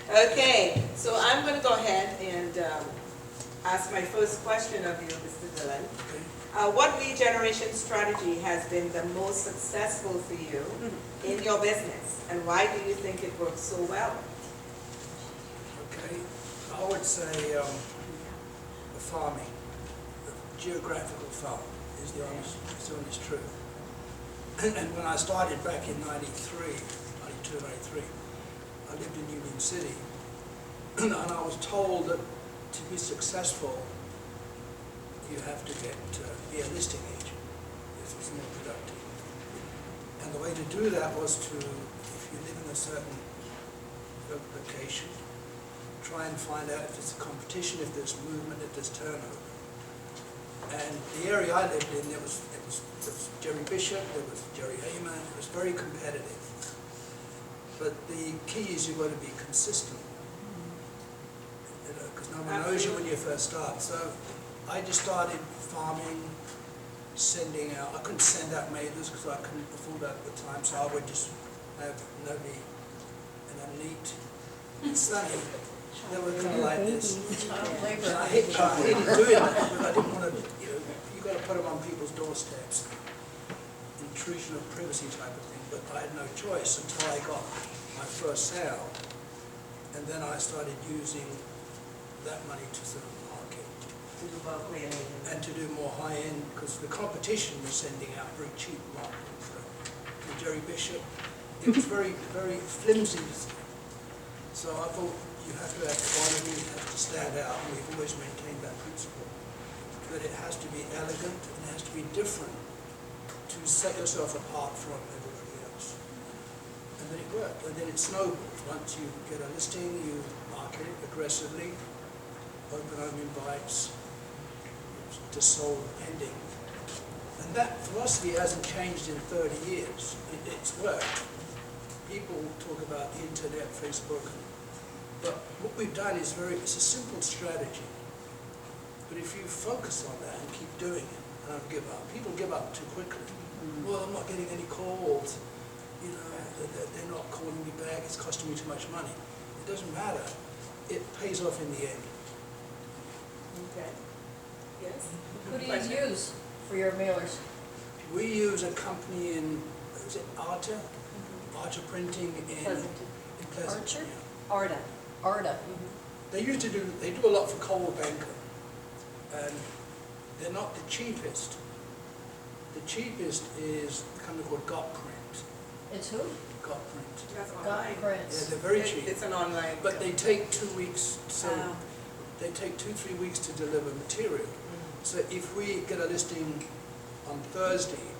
Okay, so I'm going to go ahead and ask my first question of you, Mr. Dhillon. What regeneration strategy has been the most successful for you in your business, and why do you think it works so well? Okay, I would say the farming, the geographical farm is the honest truth. And when I started back in 92, 93, I lived in Union City, and I was told that to be successful, you have to be a listing agent if it's more productive. And the way to do that was to, if you live in a certain location, try and find out if there's a competition, if there's movement, if there's turnover. And the area I lived in, there was Jerry Bishop, there was Jerry Heyman. It was very competitive. But the key is you've got to be consistent, because no one knows you when you first start. So I just started farming, sending out. I couldn't send out mailers because I couldn't afford that at the time. So I would just have nobody, and I'm neat and sunny. They were kind of like this. And I hated doing that, but I didn't want to, you've got to put them on people's doorsteps. Intrusion of privacy type of thing, but I had no choice until I got my first sale. And then I started using that money to sort of market. And to do more high-end, because the competition was sending out very cheap marketing. So, Jerry Bishop, it was very, very flimsy. So I thought, you have to have quality, you have to stand out, and we've always maintained that principle. That it has to be elegant, and it has to be different to set yourself apart from everybody else. And then it worked, and then it snowballed. Once you get a listing, you market it aggressively, open home invites, just sold pending. And that philosophy hasn't changed in 30 years. It's worked. People talk about the internet, Facebook, but what we've done is it's a simple strategy. But if you focus on that and keep doing it, and don't give up. People give up too quickly. Well, I'm not getting any calls. They're not calling me back. It's costing me too much money. It doesn't matter. It pays off in the end. Okay. Yes? Who do you use for your mailers? We use a company in, is it Arta? Arta Printing in Pleasanton. Archer? Yeah. Arta. Arta. They do a lot for Coldwell Banker, and they're not the cheapest. The cheapest is a company called Got Print. It's who? Got Print. That's Got online. Prints. Yeah, they're very cheap. It's an online. But they take 2 weeks, so they take 2-3 weeks to deliver material. So if we get a listing on Thursday,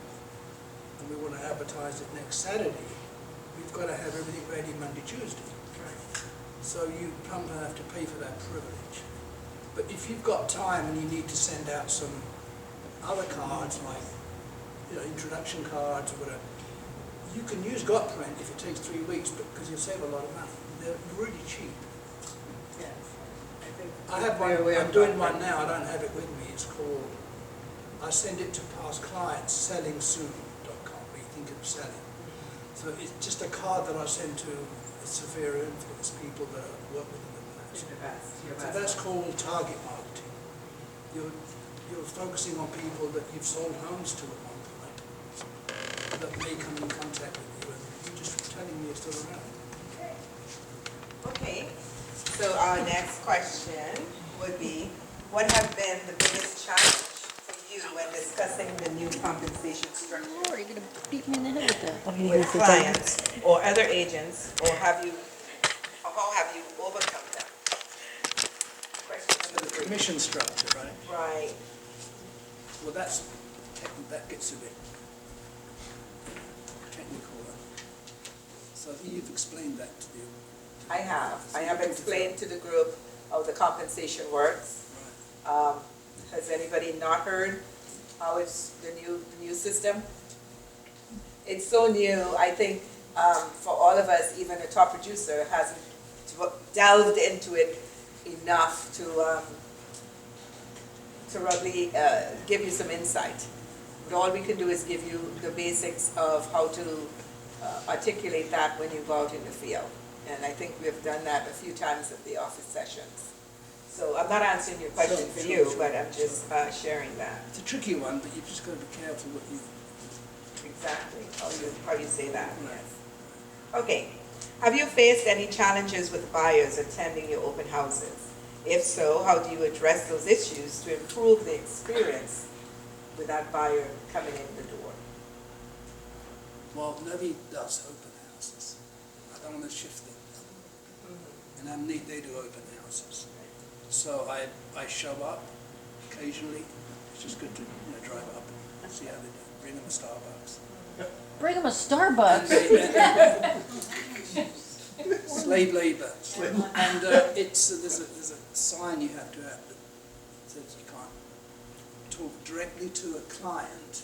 and we want to advertise it next Saturday, we've got to have everything ready Monday, Tuesday. So you don't have to pay for that privilege. But if you've got time and you need to send out some other cards, like introduction cards or whatever, you can use Got Print if it takes 3 weeks, because you'll save a lot of money. They're really cheap. Yes. I have one. I'm doing one now. I don't have it with me. It's called. I send it to past clients. sellingsoon.com. Where you think of selling. So it's just a card that I send to severe influence people that I work with in the past. So that's called target marketing. You're focusing on people that you've sold homes to at one point that may come in contact with you, and you're just telling me you're still around. Okay. So our next question would be, what have been the biggest challenge for you when discussing the new compensation structure? Lord, you're going to beat me in the head with that. With clients or other agents, or how have you overcome them? Question So number the 3. commission structure, right? Right. Well, that gets a bit technical. So you've explained that to the. I have explained to the group how the compensation works. Right. Has anybody not heard how it's the new system? It's so new. I think for all of us, even a top producer hasn't delved into it enough to really give you some insight. But all we can do is give you the basics of how to articulate that when you go out in the field. And I think we've done that a few times at the office sessions. So I'm not answering your question for you, but I'm just sharing that. It's a tricky one, but you've just got to be careful what you... Exactly, how you say that, yes. Okay, have you faced any challenges with buyers attending your open houses? If so, how do you address those issues to improve the experience with that buyer coming in the door? Well, nobody does open houses. I don't want to shift them. And they do open houses. So I show up occasionally. It's just good to drive up and see how they do. Bring them a Starbucks. Bring them a Starbucks. Slave labor. And there's a sign you have to have that says you can't talk directly to a client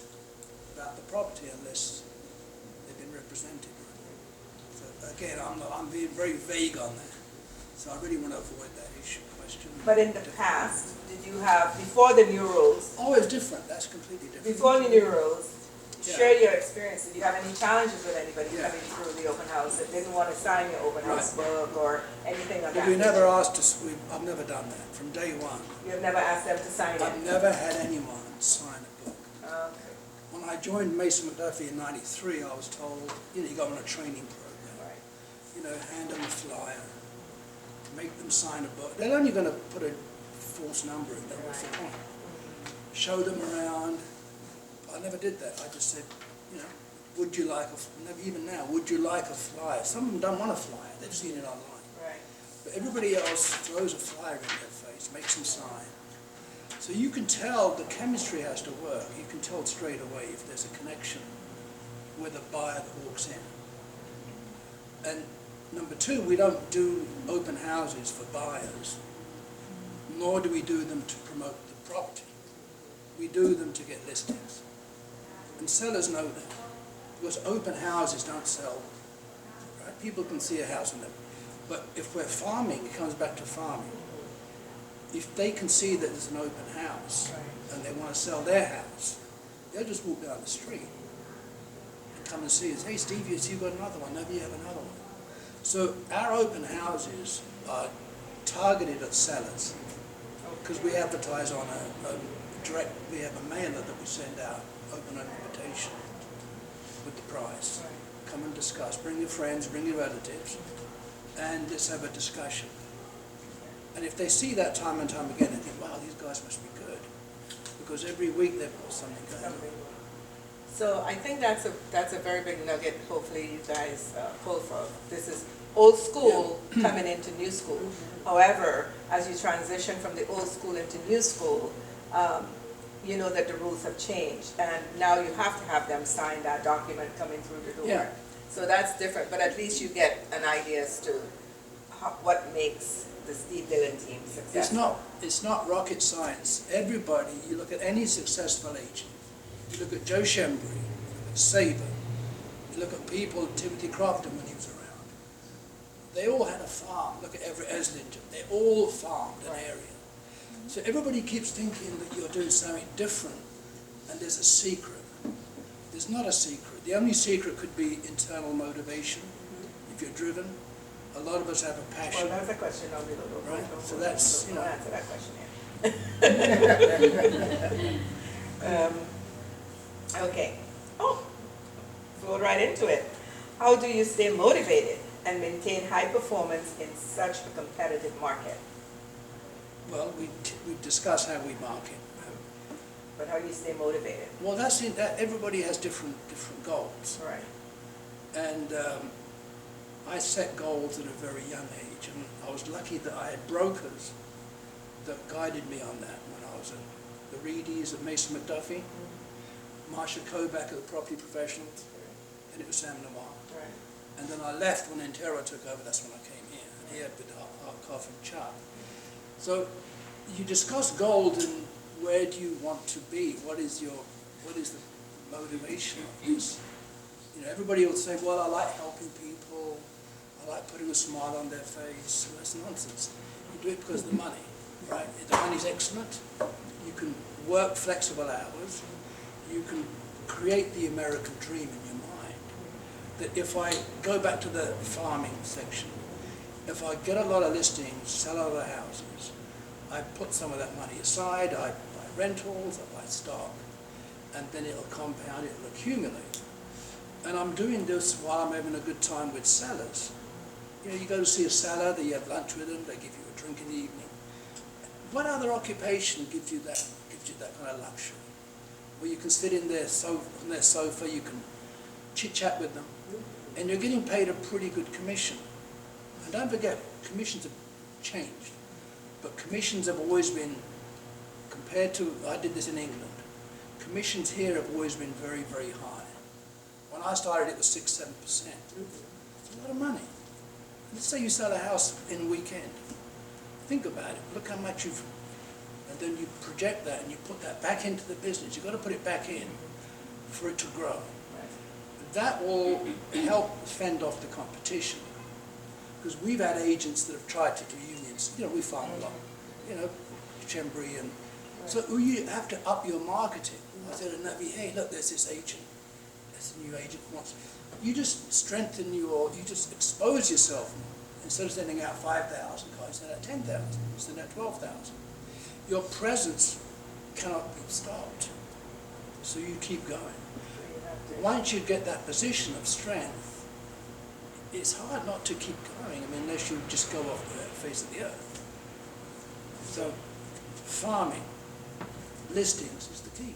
about the property unless they've been represented. So again, I'm being very vague on that. So I really want to avoid that issue question. But in the past, did you have, before the new rules, Oh, it's different. That's completely different. before the new rules, Yeah. share your experience. Did you have any challenges with anybody Yeah. coming through the open house that didn't want to sign your open house book or anything on But that? we never asked us, I've never done that from day one. You have never asked them to sign I've it? never had anyone sign a book. Okay, When I joined Mason McDuffie in '93, I was told, you go on a training program, right. hand them a flyer, make them sign a book. They're only going to put a false number in there, what's the point? Show them around. I never did that. I just said, would you like even now, would you like a flyer? Some of them don't want a flyer. They've seen it online. Right. But everybody else throws a flyer in their face, makes them sign. So you can tell the chemistry has to work. You can tell straight away if there's a connection with a buyer that walks in. And number two, we don't do open houses for buyers, nor do we do them to promote the property. We do them to get listings. And sellers know that, because open houses don't sell, right? People can see a house in them. But if we're farming, it comes back to farming. If they can see that there's an open house and they want to sell their house, they'll just walk down the street and come and see us. Hey, Steve, you've got another one. Maybe you have another one. So our open houses are targeted at sellers because we advertise on we have a mailer that we send out, open invitation with the price. Come and discuss. Bring your friends, bring your relatives, and let's have a discussion. And if they see that time and time again, they think, wow, these guys must be good. Because every week they've got something going on. So I think that's a very big nugget, hopefully you guys pull from. This is old school coming into new school. However, as you transition from the old school into new school, you know that the rules have changed. And now you have to have them sign that document coming through the door. Yeah. So that's different, but at least you get an idea as to what makes the Steve Dhillon Team successful. It's not rocket science. Everybody, you look at any successful agent, you look at Joe Shembri, you look at Saber, you look at people, Timothy Crofton when he was around. They all had a farm. Look at Everett Eslinger. They all farmed an area. So everybody keeps thinking that you're doing something different and there's a secret. There's not a secret. The only secret could be internal motivation, if you're driven. A lot of us have a passion. Well, that's a question I'll be right? So that's, I'll answer that question here. Okay. Oh, flow right into it. How do you stay motivated and maintain high performance in such a competitive market? Well, we discuss how we market. But how do you stay motivated? Well, that's it. Everybody has different goals. Right. And I set goals at a very young age, and I was lucky that I had brokers that guided me on that when I was at the Reedies at Mason McDuffie, Marsha Kovac at the Property Professionals, and it was Sam Noir. Right. And then I left when Intero took over. That's when I came here, and he had with Hot Coffee and Chart. So you discuss goals and where do you want to be? What is the motivation of this? Everybody will say, well, I like helping people. I like putting a smile on their face. Well, that's nonsense. You do it because of the money, right? The money's excellent. You can work flexible hours. You can create the American dream in your mind. that if I go back to the farming section, if I get a lot of listings, sell a lot of houses, I put some of that money aside, I buy rentals, I buy stock, and then it'll compound, it'll accumulate. And I'm doing this while I'm having a good time with sellers. You know, you go to see a seller, you have lunch with them, they give you a drink in the evening. What other occupation gives you that kind of luxury? Where you can sit in their sofa, you can chit-chat with them, and you're getting paid a pretty good commission. And don't forget, commissions have changed, but commissions have always been, compared to, I did this in England, commissions here have always been very, very high. When I started, it was 6-7%. It's a lot of money. Let's say you sell a house in a weekend. Think about it. Look how much you've... And then you project that and you put that back into the business. You've got to put it back in for it to grow. That will help fend off the competition. Because we've had agents that have tried to do unions. You know, we farm a lot. You know, Chembry and... So you have to up your marketing. I said to Navi, hey, look, there's this agent. There's a new agent who wants... You just strengthen you just expose yourself more. Instead of sending out 5,000 cards, send out 10,000, send out 12,000. Your presence cannot be stopped. So you keep going. Once you get that position of strength, it's hard not to keep going, I mean, unless you just go off the face of the earth. So, farming, listings is the key.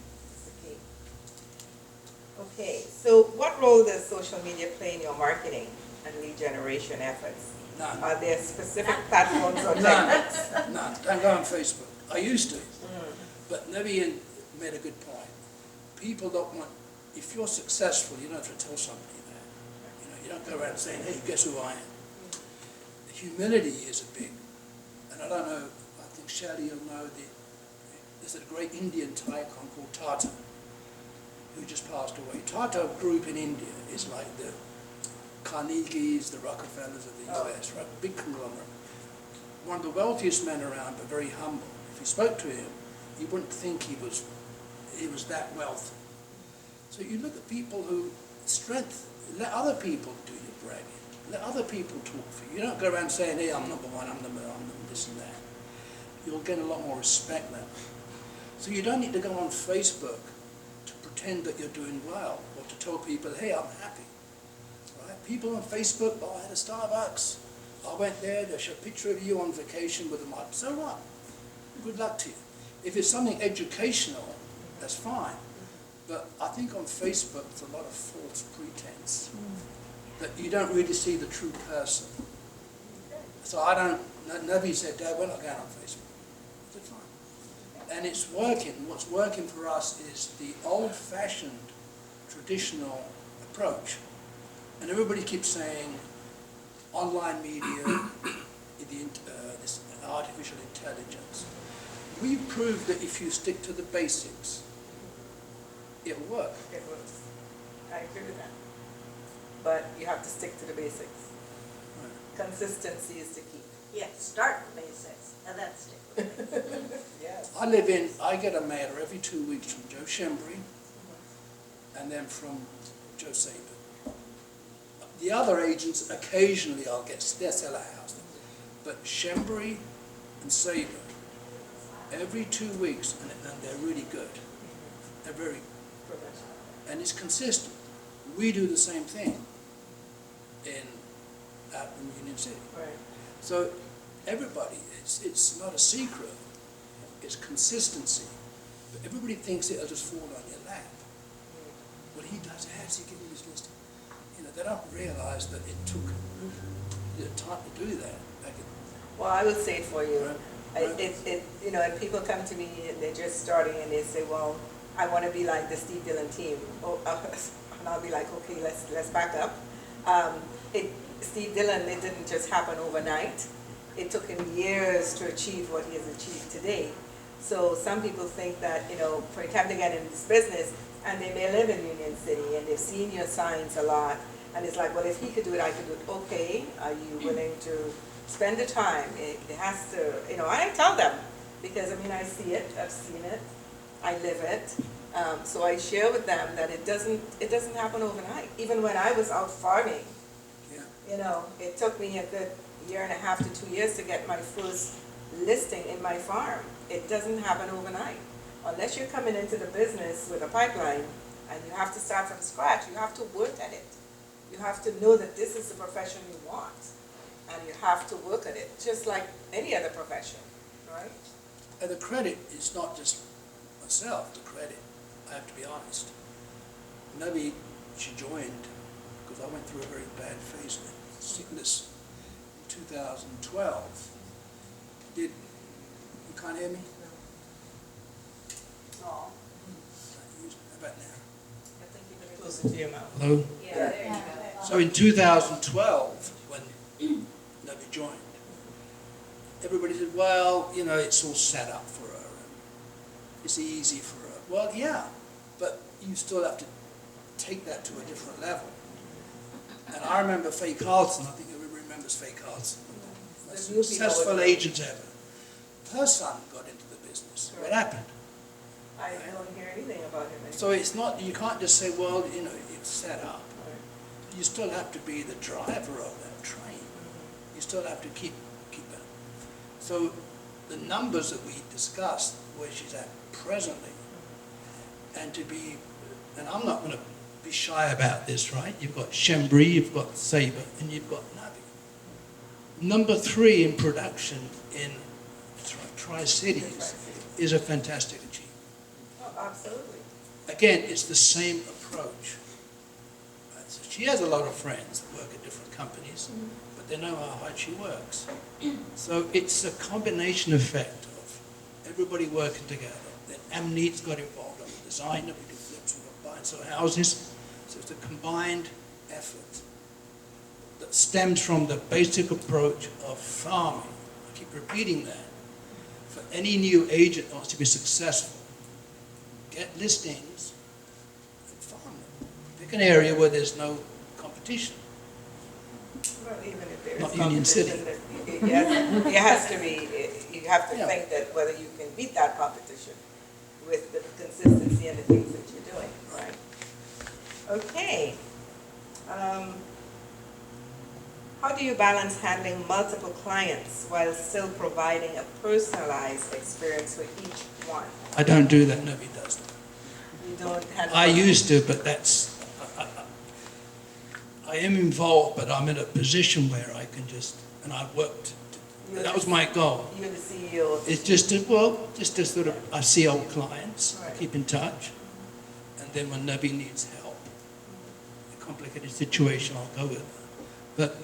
Okay, so what role does social media play in your marketing and lead generation efforts? None. Are there specific platforms or techniques? None. Don't go on Facebook. I used to. But Nevian made a good point. People don't want, if you're successful, you don't have to tell somebody that. You know, you don't go around saying, hey, guess who I am? The humility is a big, and I don't know, I think Shelley, you'll know, there's a great Indian tycoon called Tata, who just passed away. Tata Group in India is like the Carnegies, the Rockefellers of the US, right? Big conglomerate. One of the wealthiest men around, but very humble. If you spoke to him, you wouldn't think he was that wealthy. So you look at people who let other people do your bragging. Let other people talk for you. You don't go around saying, hey, I'm number one, I'm number this and that. You'll get a lot more respect now. So you don't need to go on Facebook to pretend that you're doing well, or to tell people, hey, I'm happy. Right? People on Facebook, oh, I had a Starbucks. I went there, they show a picture of you on vacation with them. So what? Good luck to you. If it's something educational, that's fine. But I think on Facebook, it's a lot of false pretense. That you don't really see the true person. So nobody said, Dad, we're not going on Facebook. I said, fine. And it's working. What's working for us is the old-fashioned, traditional approach. And everybody keeps saying, online media, this artificial intelligence. We've proved that if you stick to the basics, it'll work. It works. I agree with that. But you have to stick to the basics. Right. Consistency is the key. Yes, start with basics and then stick with it. Yes. I get a mailer every 2 weeks from Joe Shembry and then from Joe Saber. The other agents, occasionally they'll sell a house. But Shembry and Saber, every 2 weeks, and they're really good. They're very good. And it's consistent. We do the same thing out in Union City. Right. So everybody, it's not a secret. It's consistency. But everybody thinks it'll just fall on your lap. What he does, how's he giving this list? You know, they don't realize that it took time to do that. Well, I will say it for you. Right. You know, and people come to me and they're just starting and they say, well, I want to be like the Steve Dhillon Team. And I'll be like, okay, let's back up. Steve Dhillon, it didn't just happen overnight. It took him years to achieve what he has achieved today. So some people think that, you know, for a time to get in this business, and they may live in Union City, and they've seen your signs a lot, and it's like, well, if he could do it, I could do it. Okay, are you willing to spend the time? It has to, you know, I tell them, because, I mean, I see it, I've seen it, I live it, So I share with them that it doesn't happen overnight. Even when I was out farming, Yeah. you know, it took me a good 1.5 to 2 years to get my first listing in my farm. It doesn't happen overnight. Unless you're coming into the business with a pipeline and you have to start from scratch, you have to work at it. You have to know that this is the profession you want, and you have to work at it, just like any other profession, right? And the credit is not just myself, the credit, I have to be honest. Maybe she joined because I went through a very bad phase of sickness in 2012. You can't hear me? Oh, How about now? I think you better closer to your mouth. Hello? Yeah, there you go. So in 2012, when Nobby joined, everybody said, well, you know, it's all set up for her. It's easy for her. Well, yeah, but you still have to take that to a different level. And I remember Faye Carlson, I think everybody remembers Faye Carlson, most The new people successful would- agent ever. Her son got into the business. What happened? I don't hear anything about him anymore. So it's not, you can't just say, well, you know, it's set up. You still have to be the driver of that train. You still have to keep it. So the numbers that we discussed, where she's at presently, and I'm not going to be shy about this, right? You've got Shembri, you've got Sabre, and you've got Nabi. Number 3 in production in Tri-Cities is a fantastic achievement. Oh, absolutely. Again, it's the same approach. Right? So she has a lot of friends that work at different companies, but they know how hard she works. So it's a combination effect of everybody working together. Then Amneet's got involved on the design, we do flips, we got buy and sell houses. So it's a combined effort that stems from the basic approach of farming. I keep repeating that. For any new agent that wants to be successful, get listings and farm them. Pick an area where there's no competition. Well, even if there is Not Union City. competition, it has to be, you have to Yeah. think that whether you can beat that competition with the consistency and the things that you're doing, right? Okay. How do you balance handling multiple clients while still providing a personalized experience for each one? I don't do that, nobody does that. You don't handle. I used to, but I am involved, but I'm in a position where I can just, and I worked, that was my goal. You're the CEO of the It's just to sort of, I see old clients, Right. keep in touch, and then when nobody needs help, a complicated situation, I'll go with her. But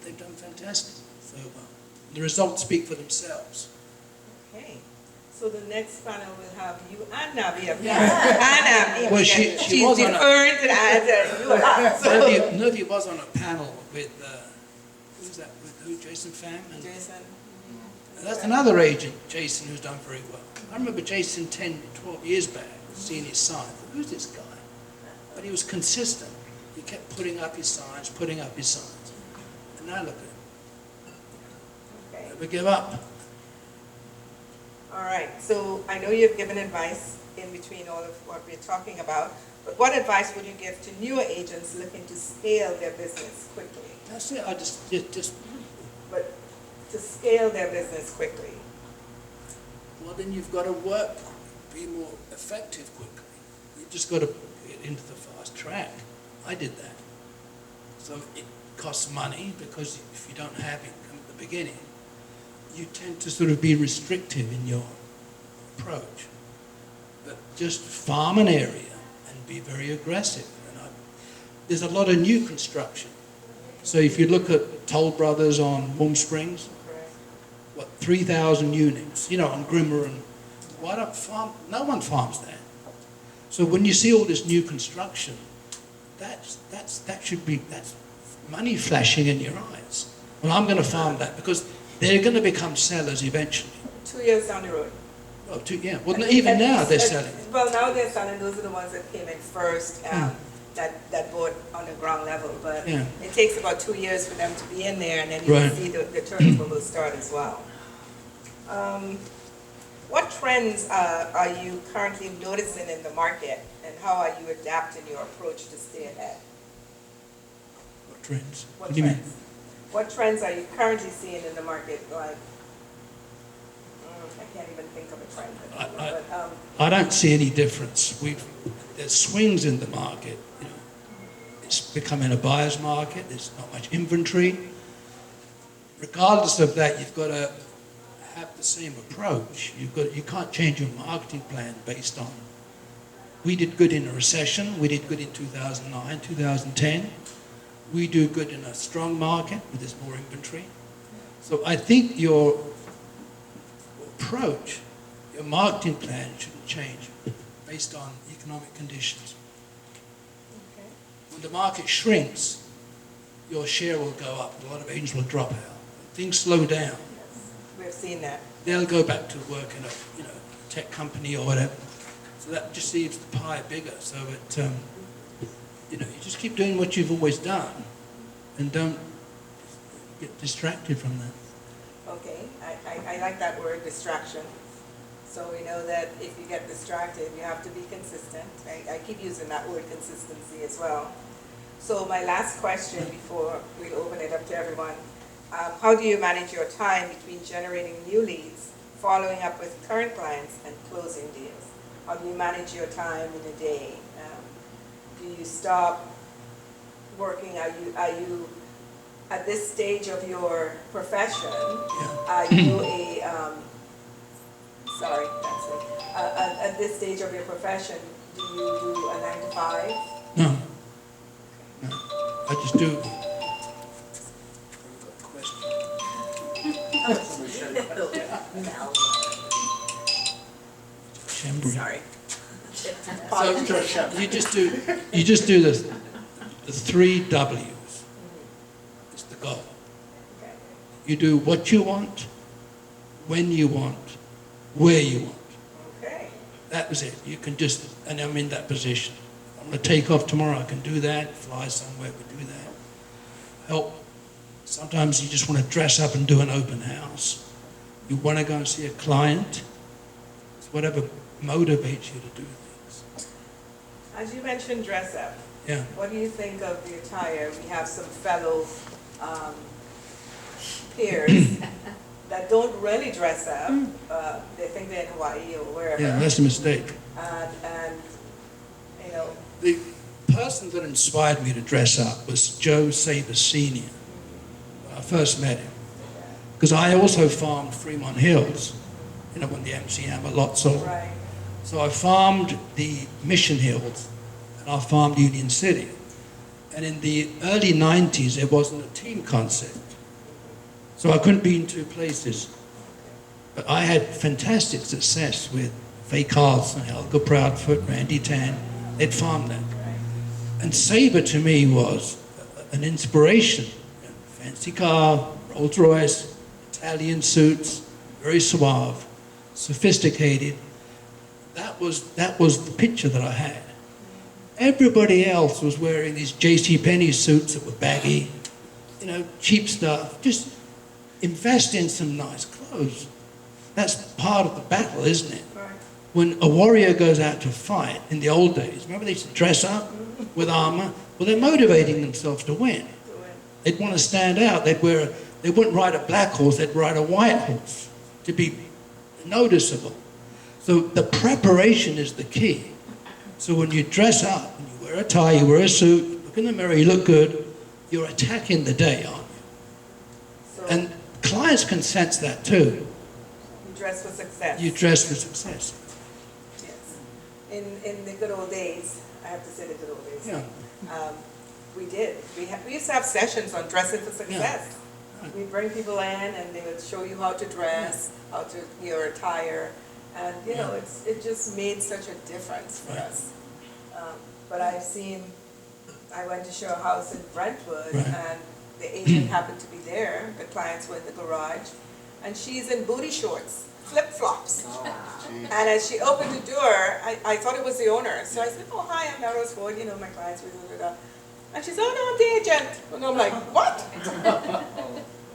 they've done fantastic. So the results speak for themselves. Okay, so the next panel will have you and Nabi up here. And Nabi. Well, she She's was on a- deferring to the answer, you are. So- Nervy was on a panel with, who's that, with who, Jason Pham? And Jason. that's another agent, Jason, who's done very well. I remember Jason 10, 12 years back, seeing his sign. Who's this guy? But he was consistent. He kept putting up his signs. And now look at him. Okay, Never give up. all right, so I know you've given advice in between all of what we're talking about, but what advice would you give to newer agents looking to scale their business quickly? That's it. I just But to scale their business quickly. well, then you've got to work, be more effective quickly. You've just got to get into the fast track. I did that. So it costs money because if you don't have income at the beginning, you tend to sort of be restrictive in your approach. But just farm an area and be very aggressive. And there's a lot of new construction. So if you look at Toll Brothers on Warm Springs, what, 3,000 units, you know, on Grimmer, and why don't farm, no one farms that. So when you see all this new construction, that's money flashing in your eyes. Well, I'm going to farm that because they're going to become sellers eventually. 2 years down the road. Oh, yeah. Well, even now they're selling. Well, now they're selling, those are the ones that came in first, that bought on the ground level, but Yeah. it takes about 2 years for them to be in there, and then you Right. can see the turnover will start as well. What trends are you currently noticing in the market, and how are you adapting your approach to stay ahead? What trends? What What do you mean? trends? What trends are you currently seeing in the market? Like, I can't even think of a trend. I don't see any difference. There's swings in the market. You know, it's becoming a buyer's market. There's not much inventory. Regardless of that, you've got to have the same approach. You can't change your marketing plan based on. We did good in a recession. We did good in 2009, 2010. We do good in a strong market where there's more inventory. So I think your approach, your marketing plan shouldn't change based on economic conditions. Okay. When the market shrinks, your share will go up. A lot of agents will drop out. When things slow down, We've seen that. they'll go back to work in a tech company or whatever. So that just leaves the pie bigger. So it, you just keep doing what you've always done, and don't get distracted from that. Okay, I like that word, distraction. So we know that if you get distracted, you have to be consistent. I keep using that word, consistency, as well. So my last question before we open it up to everyone, how do you manage your time between generating new leads, following up with current clients, and closing deals? How do you manage your time in a day? Do you stop working? Are you at this stage of your profession? Are you sorry, that's it. At this stage of your profession, do you do a 9 to 5? No. I just do. Sorry. So you just do the 3 W's. It's the goal. Okay. You do what you want, when you want, where you want. Okay. That was it. You can just, and I'm in that position. I'm going to take off tomorrow. I can do that. Fly somewhere. We do that. Help. Sometimes you just want to dress up and do an open house. You want to go and see a client. It's whatever motivates you to do things. As you mentioned, dress up. Yeah. What do you think of the attire? We have some fellow peers that don't really dress up. They think they're in Hawaii or wherever. Yeah, that's a mistake. And you know. The person that inspired me to dress up was Joe Saber Sr. When I first met him. Because I also farmed Fremont Hills, when the MC Hammer lot sold. Right. So I farmed the Mission Hills, and I farmed Union City. And in the early 90s, there wasn't a team concept. So I couldn't be in 2 places. But I had fantastic success with Faye Carlson, Helga Proudfoot, Randy Tan. They'd farmed that. And Sabre to me was an inspiration. Fancy car, Rolls Royce, Italian suits, very suave, sophisticated. That was the picture that I had. Everybody else was wearing these JCPenney suits that were baggy, cheap stuff. Just invest in some nice clothes. That's part of the battle, isn't it? Right. When a warrior goes out to fight in the old days, remember they used to dress up with armor? Well, they're motivating themselves to win. They'd want to stand out. They wouldn't ride a black horse, they'd ride a white horse to be noticeable. So the preparation is the key. So when you dress up, and you wear a tie, you wear a suit, look in the mirror, you look good, you're attacking the day, aren't you? So And clients can sense that too. you dress for success. You dress for success. Yes. In the good old days, I have to say the good old days. Yeah. We did. We used to have sessions on dressing for success. Right. We'd bring people in and they would show you how to dress, how to your attire, and it just made such a difference for us. But I went to show a house in Brentwood, and the agent happened to be there. The clients were in the garage, and she's in booty shorts, flip-flops. And as she opened the door, I thought it was the owner. So I said, "Oh, hi, I'm Melrose Forde, my clients were." And she said, "Oh, no, I'm the agent." And I'm like, "What?"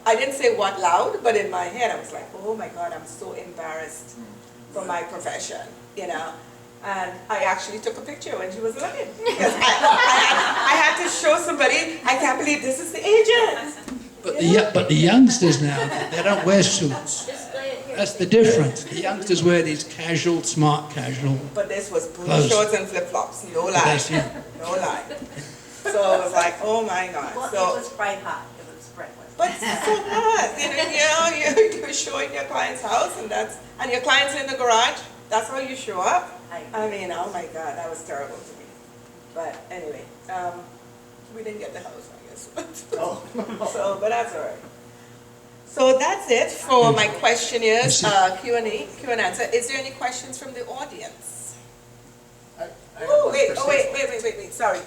I didn't say what loud, but in my head I was like, "Oh my God, I'm so embarrassed for my profession, you know. And I actually took a picture when she was looking. Because I had to show somebody, I can't believe this is the agent. But the youngsters now, they don't wear suits. That's the difference. The youngsters wear these casual, smart casual. But this was blue Clothes. shorts and flip-flops, no lie, That's you. no lie. So I was like, oh my God. Well, So, it was bright hot, it was bright, wasn't it? but so what? You're showing your client's house and your client's in the garage, that's how you show up? I mean, oh my God, that was terrible to me. But anyway, we didn't get the house, I guess. So, but that's all right. So that's it for my questionnaires, Q&A, answer. Is there any questions from the audience? Oh, wait, sorry.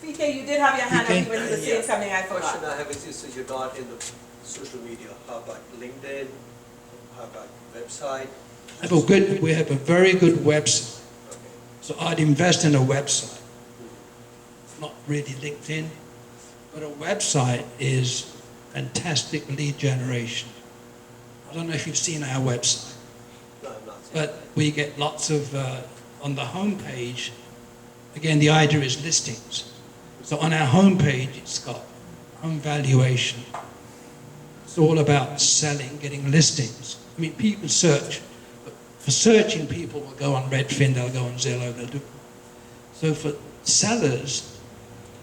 PK, you did have your hand up when you were saying something, I The question forgot. I have is you're not in the social media. How about LinkedIn? How about website? We have a very good website. Okay. So I'd invest in a website. Not really LinkedIn, but a website is fantastic lead generation. I don't know if you've seen our website, No, I'm not. but we get lots of, on the homepage, again, the idea is listings. So on our homepage, it's got home valuation. It's all about selling, getting listings. I mean, people search. But for searching, people will go on Redfin, they'll go on Zillow, they'll do. So for sellers,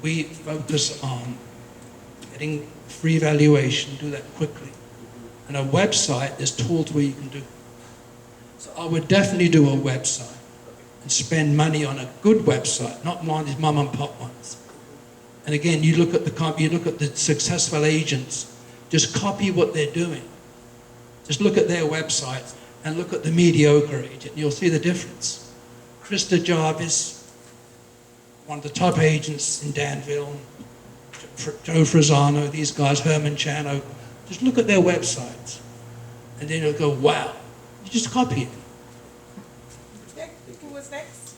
we focus on getting free valuation, do that quickly. And a website, there's tools where you can do. So I would definitely do a website and spend money on a good website, not one of these mom and pop ones. And again, you look at the successful agents, just copy what they're doing. Just look at their websites and look at the mediocre agent, and you'll see the difference. Krista Jarvis, one of the top agents in Danville, Joe Frazano, these guys, Herman Chano, just look at their websites. And then you'll go, wow, you just copy it. Okay, who was next?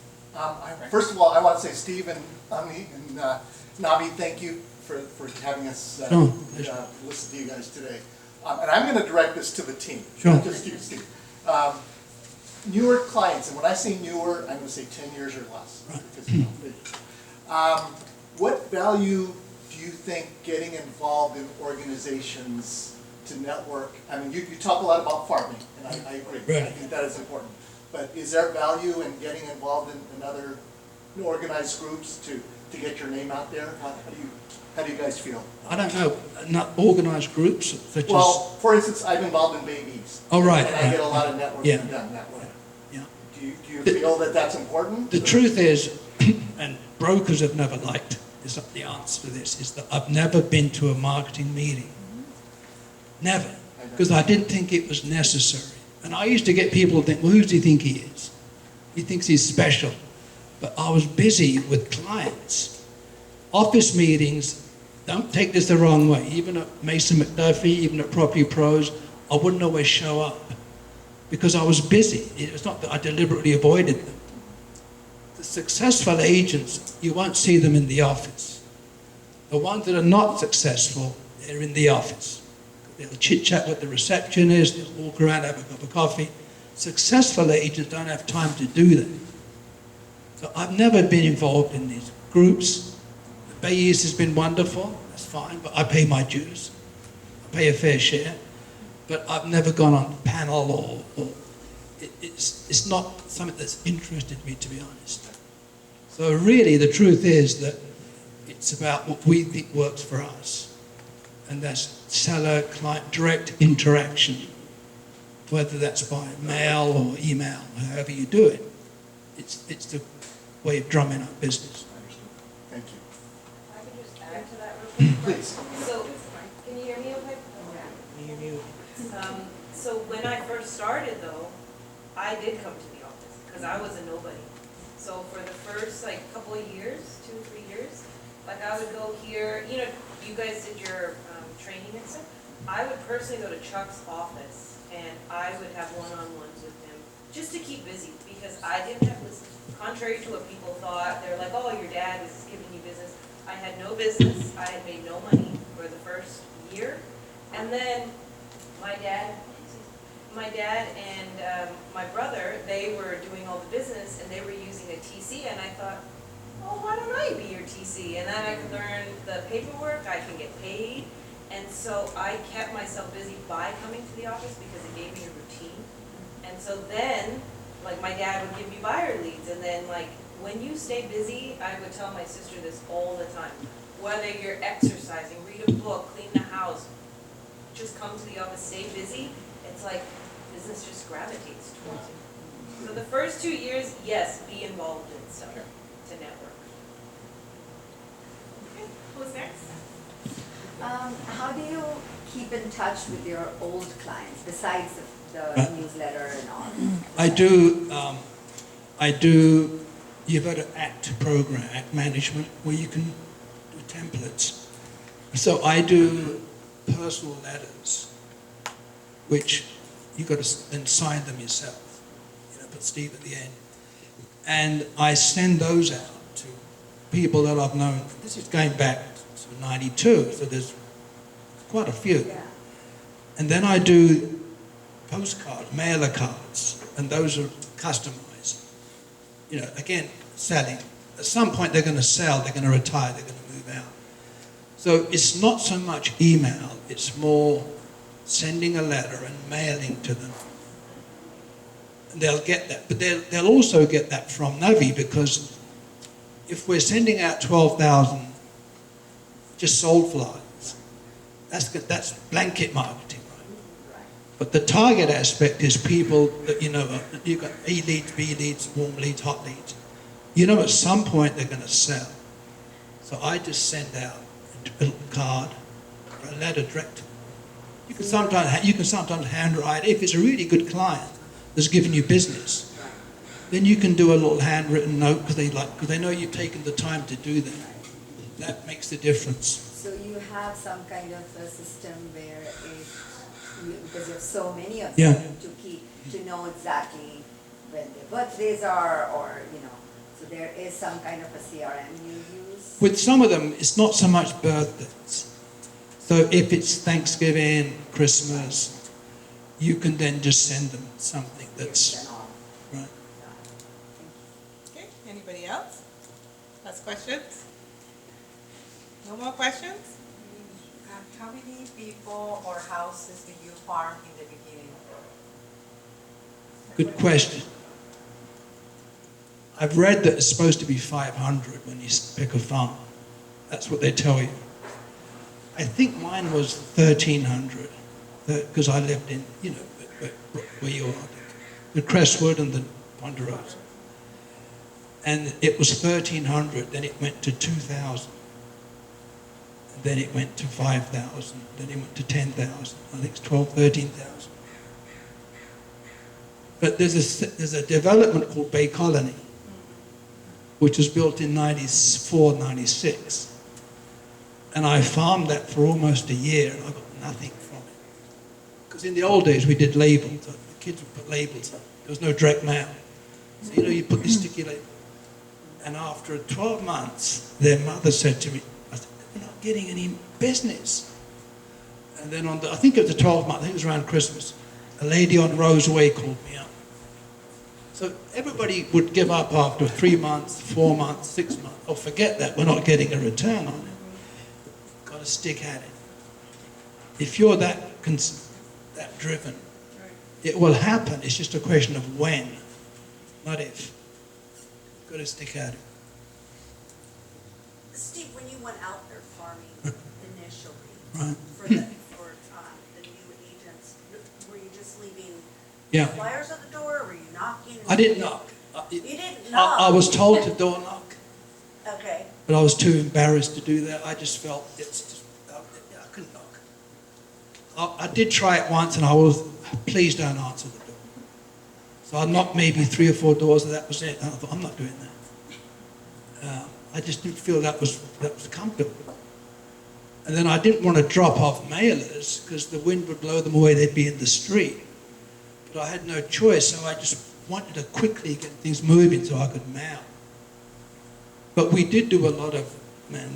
First of all, I want to say, Steve and Ami and Navi, thank you for having us listen to you guys today. And I'm going to direct this to the team, not just you, Steve. Newer clients, and when I say newer, I'm going to say 10 years or less. Because, what value do you think getting involved in organizations to network? I mean, you talk a lot about farming, and I agree. Right. I think that is important. But is there value in getting involved in other organized groups to get your name out there? How do you guys feel? I don't know, not organized groups such Well, for instance, I'm involved in babies. Oh, right. And I get a lot of networking done that way. Yeah. Do you feel that that's important? The truth is, and brokers have never liked this, the answer to this, is that I've never been to a marketing meeting. Never. Because I didn't think it was necessary. And I used to get people to think, well, who does he think he is? He thinks he's special. But I was busy with clients. Office meetings, don't take this the wrong way. Even at Mason McDuffie, even at Property Pros, I wouldn't always show up because I was busy. It's not that I deliberately avoided them. The successful agents, you won't see them in the office. The ones that are not successful, they're in the office. They'll chit-chat with the receptionist, they'll walk around, have a cup of coffee. Successful agents don't have time to do that. So I've never been involved in these groups. The Bay East has been wonderful, that's fine, but I pay my dues. I pay a fair share. But I've never gone on a panel or it's not something that's interested me, to be honest. So really the truth is that it's about what we think works for us. And that's seller-client direct interaction, whether that's by mail or email, however you do it. It's the way of drumming up business. Thank you. I could just add to that real quick. Please. So, can you hear me okay? So when I first started though, I did come to the office because I was a nobody. So for the first couple of years, 2-3 years, I would go here, you guys did your training and stuff. I would personally go to Chuck's office and I would have one-on-ones with him just to keep busy because I didn't have this, contrary to what people thought, they're like, oh, your dad is giving you business. I had no business, I had made no money for the first year. And then my dad my dad and my brother, they were doing all the business and they were using a TC, and I thought, oh, why don't I be your TC? And then I can learn the paperwork, I can get paid. And so I kept myself busy by coming to the office because it gave me a routine. And so then, like, my dad would give me buyer leads, and then, like, when you stay busy, I would tell my sister this all the time. Whether you're exercising, read a book, clean the house, just come to the office, stay busy, it's like business just gravitates towards you. So the first 2 years, yes, be involved in stuff to network. Okay, who's next? How do you keep in touch with your old clients besides the newsletter and all? I do, you've got an ACT program, ACT management, where you can do templates. So I do personal letters, which you've got to then sign them yourself, put Steve at the end. And I send those out to people that I've known. This is going back to 92, so there's quite a few. Yeah. And then I do postcards, mailer cards, and those are customized. Again, selling. At some point they're going to sell, they're going to retire, they're going to move out. So it's not so much email, it's more sending a letter and mailing to them. And they'll get that, but they'll also get that from Navi, because if we're sending out 12,000 just sold flyers, that's blanket marketing, right? But the target aspect is people that, you've got A leads, B leads, warm leads, hot leads. At some point they're going to sell. So I just send out a little card or a letter direct to them. You can sometimes handwrite. If it's a really good client that's giving you business, then you can do a little handwritten note because they know you've taken the time to do that. That makes the difference. So you have some kind of a system where because you have so many of them to know exactly when their birthdays are, or so there is some kind of a CRM you use? With some of them, it's not so much birthdays. So if it's Thanksgiving, Christmas, you can then just send them something that's right. Okay, anybody else? Last questions? No more questions? How many people or houses did you farm in the beginning? Good question. I've read that it's supposed to be 500 when you pick a farm. That's what they tell you. I think mine was 1,300 because I lived in, where you are, the Crestwood and the Ponderosa. And it was 1,300, then it went to 2,000. Then it went to 5,000, then it went to 10,000. I think it's 12,000, 13,000. But there's a development called Bay Colony, which was built in 94, 96. And I farmed that for almost a year, and I got nothing from it. Because in the old days, we did labels. The kids would put labels up. There was no direct mail. So, you put this sticky label. And after 12 months, their mother said to me, "We're not getting any business." And then I think it was the 12th month, I think it was around Christmas, a lady on Rose Way called me up. So everybody would give up after 3 months, 4 months, 6 months. Oh, forget that, we're not getting a return on it. Got to stick at it. If you're that driven, it will happen. It's just a question of when, not if. Got to stick at it. Steve, when you went out there farming initially, Right. for the new agents, were you just leaving flyers at the door, or were you knocking? I didn't knock. You didn't knock? I was told to door knock, Okay. but I was too embarrassed to do that. I just felt I couldn't knock. I did try it once, and please don't answer the door. So I knocked maybe 3 or 4 doors, and that was it. And I thought, I'm not doing that. I just didn't feel that was comfortable. And then I didn't want to drop off mailers because the wind would blow them away, they'd be in the street. But I had no choice, so I just wanted to quickly get things moving so I could mail. But we did do a lot of,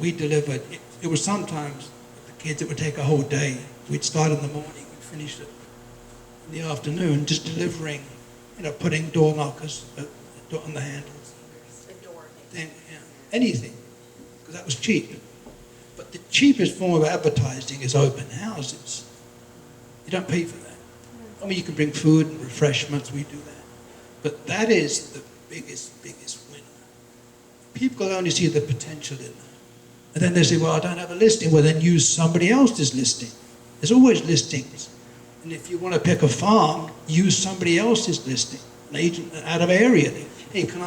we delivered. It was sometimes, with the kids, it would take a whole day. We'd start in the morning, we'd finish at in the afternoon, just delivering, putting door knockers on the handles, The door then, anything, because that was cheap. But the cheapest form of advertising is open houses. You don't pay for that. I mean, you can bring food and refreshments, we do that. But that is the biggest winner. People only see the potential in that. And then they say, well, I don't have a listing. Well, then use somebody else's listing. There's always listings. And if you want to pick a farm, use somebody else's listing, an agent out of area. Hey, can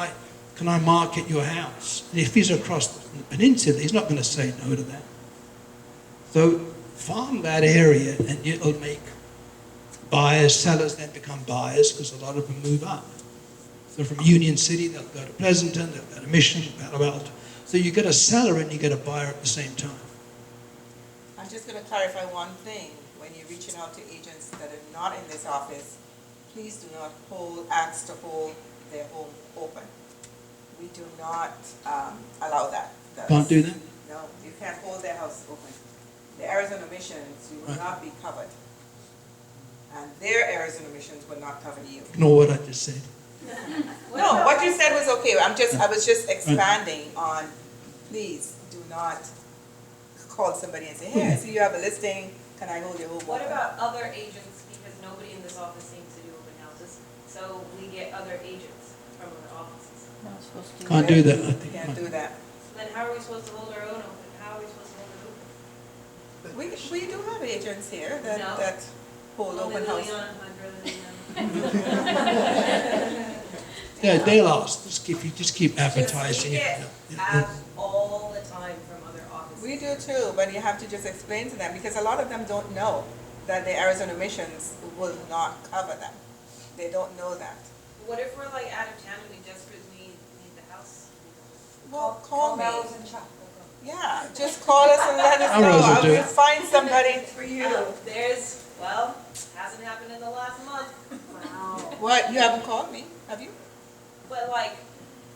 I market your house? And if he's across the peninsula, he's not going to say no to that. So farm that area and it'll make buyers, sellers then become buyers because a lot of them move up. So from Union City, they'll go to Pleasanton, they'll go to Mission, Palo Alto. So you get a seller and you get a buyer at the same time. I'm just going to clarify one thing. When you're reaching out to agents that are not in this office, please do not ask to hold their home open. We do not allow that. Can't do that? No, you can't hold their house open. The Arizona missions, you will Right. not be covered. And their Arizona missions will not cover you. Ignore what I just said. No, what you said was okay. I was just expanding on, please do not call somebody and say, hey, I see you have a listing, can I hold your home open? What about other agents, because nobody in this office seems to do open houses, so we get other agents from other offices. Not supposed to. Can't do that, I You think. can't do that. Then how are we supposed to hold our own open? How are we supposed to hold it open? We do have agents here No. that hold Only open house. Liliana, I'd rather than them. Yeah, they'll ask. Just keep advertising We it. get Yeah. ads all the time from other offices. We do too, but you have to just explain to them, because a lot of them don't know that the Arizona missions will not cover them. They don't know that. What if we're like out of town and we desperately need the house? Well, call me. Melrose and Chuck. Yeah, just call us and let us know. Melrose will I do will it. find somebody for you. Hasn't happened in the last month. Wow. What, you haven't called me, have you? But like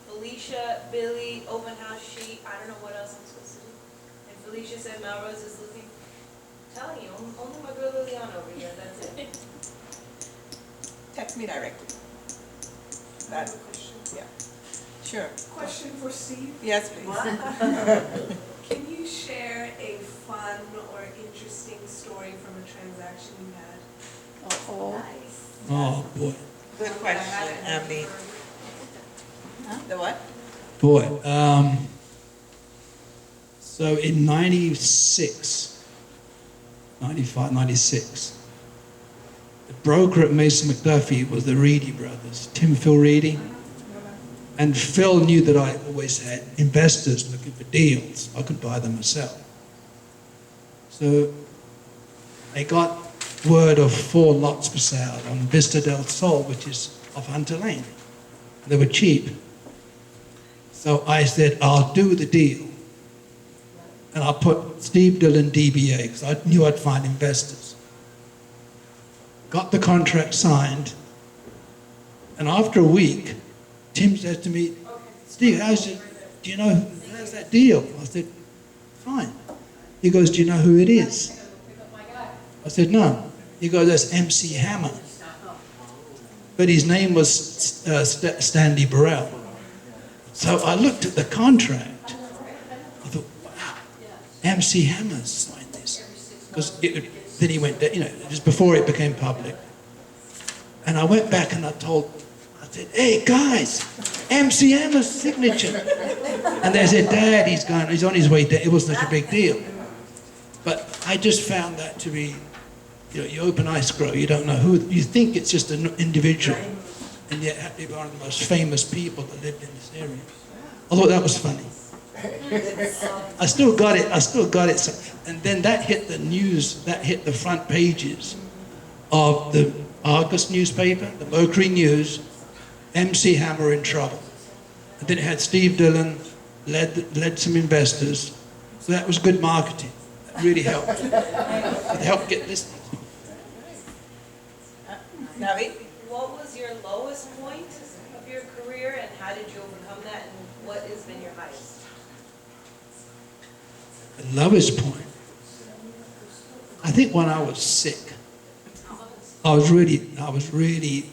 Felicia, Billy, open house sheet, I don't know what else I'm supposed to do. And Felicia said Melrose is looking, telling you, only my girl Liliana over here, that's it. Text me directly. I have That, a question. yeah. Sure. Question for Steve. Yes, please. Can you share a fun or interesting story from a transaction you had? Oh, Oh, boy. Good question, Emily. The what? Boy. So in 96, 95, 96, the broker at Mason McDuffie was the Reedy brothers, Phil Reedy. And Phil knew that I always had investors looking for deals. I could buy them myself. So I got word of 4 lots for sale on Vista del Sol, which is off Hunter Lane. They were cheap. So I said, I'll do the deal. And I'll put Steve Dhillon DBA, because I knew I'd find investors. Got the contract signed, and after a week, Tim says to me, Steve, how's that deal? I said, fine. He goes, do you know who it is? I said, no. He goes, that's MC Hammer. But his name was Stanley Burrell. So I looked at the contract. I thought, wow, MC Hammer signed this. Because then he went, just before it became public. And I went back and I said, hey guys, MC Hammer's signature. And they said, Dad, he's on his way down. It wasn't such a big deal. But I just found that to be, you open escrow, you don't know who, you think it's just an individual. And yet they're one of the most famous people that lived in this area. I thought that was funny. I still got it. And then that hit the news, that hit the front pages of the Argus newspaper, the Mercury News, MC Hammer in trouble. And then it had Steve Dhillon, led some investors. So that was good marketing. That really helped. It helped get listings. Navi? What was your lowest point of your career and how did you overcome that and what has been your highest? The lowest point, I think when I was sick. I was really,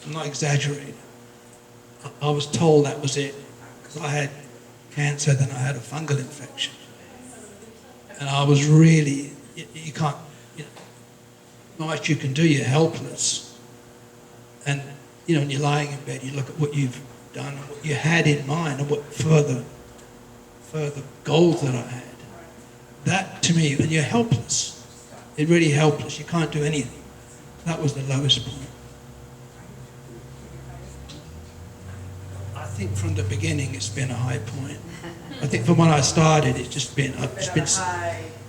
I'm not exaggerating. I was told that was it. Because I had cancer, then I had a fungal infection. And I was really, you can't, not much you can do, you're helpless. And, when you're lying in bed, you look at what you've done and what you had in mind and what further goals that I had. That, to me, when you're helpless, it's really helpless, you can't do anything. That was the lowest point. I think from the beginning it's been a high point. I think from when I started it's just been,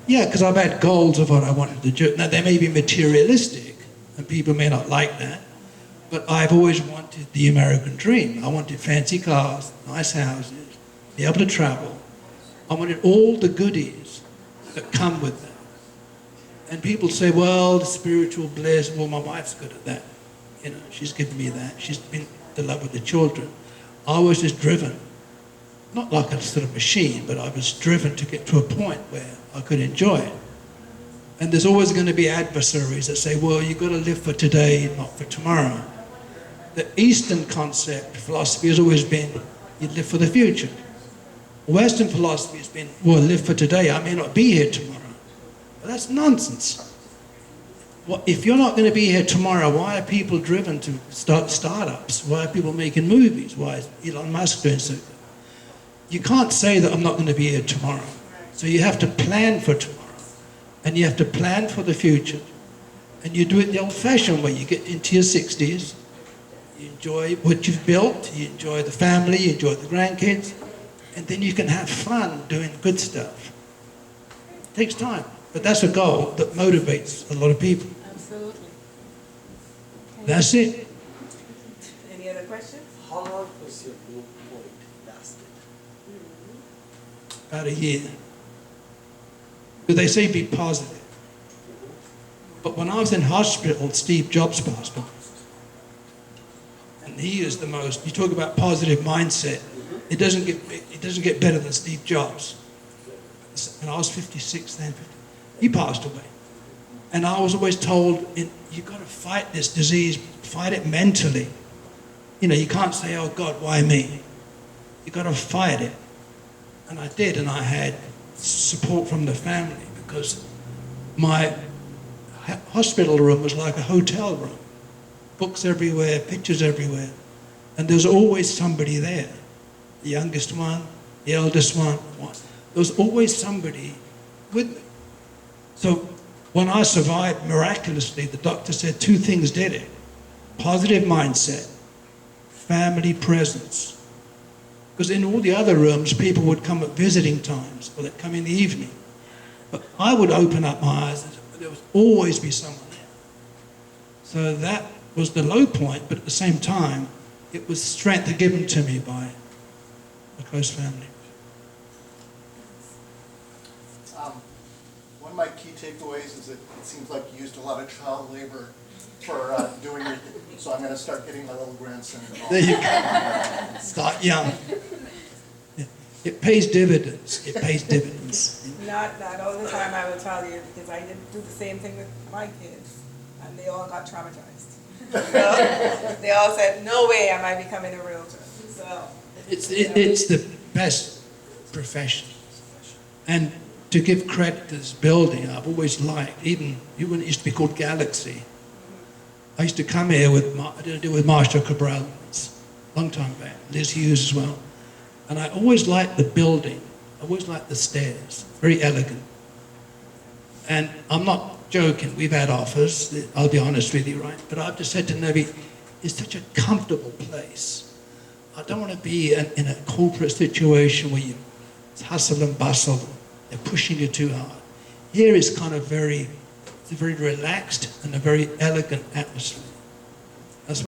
yeah, because I've had goals of what I wanted to do. Now they may be materialistic and people may not like that, but I've always wanted the American dream. I wanted fancy cars, nice houses, be able to travel. I wanted all the goodies that come with that. And people say, well, the spiritual bliss, well, my wife's good at that. She's given me that. She's been the love with the children. I was just driven, not like a sort of machine, but I was driven to get to a point where I could enjoy it. And there's always going to be adversaries that say, well, you've got to live for today, not for tomorrow. The Eastern concept, philosophy, has always been, you live for the future. Western philosophy has been, well, live for today, I may not be here tomorrow. But that's nonsense. Well, if you're not going to be here tomorrow, why are people driven to start startups? Why are people making movies? Why is Elon Musk doing so? You can't say that I'm not going to be here tomorrow. So you have to plan for tomorrow. And you have to plan for the future. And you do it the old-fashioned way. You get into your 60s, you enjoy what you've built, you enjoy the family, you enjoy the grandkids, and then you can have fun doing good stuff. It takes time. But that's a goal that motivates a lot of people. Absolutely. That's it. Any other questions? How long was your low point lasted? About a year. But they say be positive. But when I was in hospital, Steve Jobs passed on. And he is the most, you talk about positive mindset, it doesn't get better than Steve Jobs. And I was 56 then, he passed away. And I was always told, you've got to fight this disease, fight it mentally. You can't say, oh God, why me? You've got to fight it. And I did, and I had support from the family because my hospital room was like a hotel room. Books everywhere, pictures everywhere. And there's always somebody there. The youngest one, the eldest one. There was always somebody with me. So when I survived miraculously, the doctor said 2 things did it. Positive mindset, family presence. Because in all the other rooms, people would come at visiting times, or they'd come in the evening. But I would open up my eyes, and there would always be someone there. So that was the low point, but at the same time, it was strength given to me by a close family. One of my key takeaways is that it seems like you used a lot of child labor for doing your, so I'm going to start getting my little grandson involved. There you go. Start young. Yeah. It pays dividends. It pays dividends. Not all the time, I will tell you, because I did do the same thing with my kids, and they all got traumatized. So, they all said, no way am I becoming a realtor. So It's the best profession. And to give credit to this building, I've always liked, even when it used to be called Galaxy, I used to come here I did a deal with Marshall Cabral once, a long time back, Liz Hughes as well. And I always liked the building. I always liked the stairs, very elegant. And I'm not joking, we've had offers, I'll be honest with you, right? But I've just said to Navi, it's such a comfortable place. I don't want to be in a corporate situation where it's hustle and bustle, they're pushing you too hard. Here is kind of it's a very relaxed and a very elegant atmosphere.